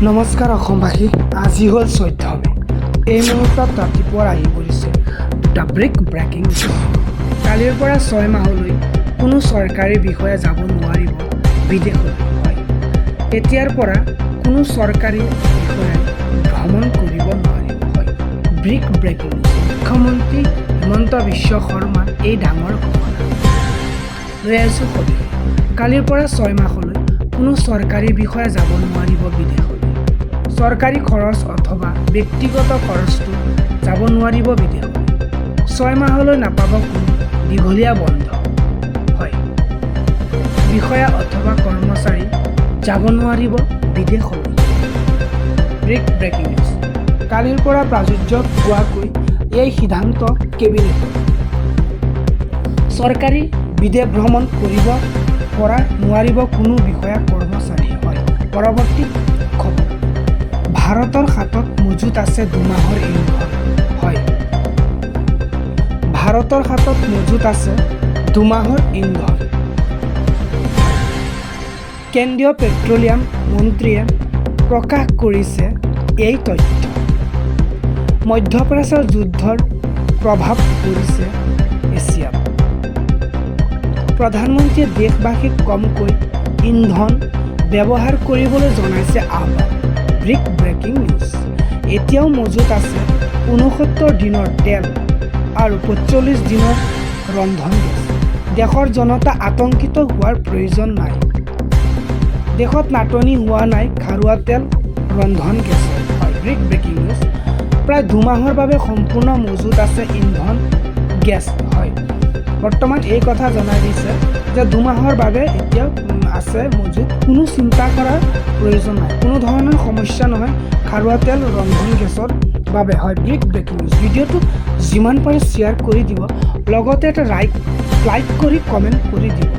নমস্কাৰ অসমবাসী, আজি হ'ল 14 মে। এই মুহূৰ্তত ৰাতিপুৱা আহি পৰিছে দুটা ব্ৰেকিং নিউজ। কালিৰ পৰা 6 মাহলৈ কোনো চৰকাৰী বিষয়া যাব নোৱাৰিব বিদেশলৈ। হয়, এতিয়াৰ পৰা কোনো চৰকাৰী বিষয়াই ভ্ৰমণ কৰিব নোৱাৰিব। হয়, ব্ৰেকিং নিউজ। মুখ্যমন্ত্ৰী হিমন্ত বিশ্ব শৰ্মাৰ এই ডাঙৰ ঘোষণা লৈ আছোঁ সবিশেষ। কালিৰ পৰা 6 মাহলৈ কোনো চৰকাৰী বিষয়া যাব নোৱাৰিব বিদেশলৈ। চৰকাৰী খৰচ অথবা ব্যক্তিগত খৰচটো যাব নোৱাৰিব বিদেশলৈ। 6 মাহলৈ নাপাব কোনো দীঘলীয়া বন্ধ। হয়, বিষয়া অথবা কৰ্মচাৰী যাব নোৱাৰিব বিদেশলৈ। Breaking news. কালিৰ পৰা প্ৰাচুৰ্য পোৱাকৈ এই সিদ্ধান্ত কেবিনেটৰ। চৰকাৰী বিদেশ ভ্ৰমণ কৰিব পৰা নোৱাৰিব কোনো বিষয়া কৰ্মচাৰীয়ে। হয়, পৰৱৰ্তী খবৰ। ভাৰতৰ হাতত মজুত আছে 2 মাহৰ ইন্ধন। হয়, ভাৰতৰ হাতত মজুত আছে 2 মাহৰ ইন্ধন। কেন্দ্ৰীয় পেট্ৰলিয়াম মন্ত্ৰীয়ে প্ৰকাশ কৰিছে এই তথ্য। মধ্যপ্ৰাচ্যৰ যুদ্ধৰ প্ৰভাৱ পৰিছে এছিয়াত। প্ৰধানমন্ত্ৰীয়ে দেশবাসীক কমকৈ ইন্ধন ব্যৱহাৰ কৰিবলৈ জনাইছে আহ্বান। Breaking news. এতিয়াও মজুত আছে 69 দিনৰ তেল আৰু 45 দিনৰ ৰন্ধন গেছ। দেশৰ জনতা আতংকিত হোৱাৰ প্ৰয়োজন নাই। দেশত নাটনি হোৱা নাই খাৰুৱা তেল, ৰন্ধন গেছৰ। হয়, ব্ৰেকিং নিউজ। প্ৰায় 2 মাহৰ বাবে সম্পূৰ্ণ মজুত আছে ইন্ধন গেছ। হয়, বৰ্তমান এই কথা জনাই দিছে যে 2 মাহৰ বাবে এতিয়াও আছে মজুত, কোনো চিন্তা কৰাৰ প্ৰয়োজন নাই, কোনো ধৰণৰ সমস্যা নহয় খাৰুৱা তেল, ৰন্ধন গেছৰ বাবে। হয়, ব্ৰেকিং নিউজ। ভিডিঅ'টো যিমান পাৰে শ্বেয়াৰ কৰি দিব, লগতে এটা লাইক কৰি কমেণ্ট কৰি দিব।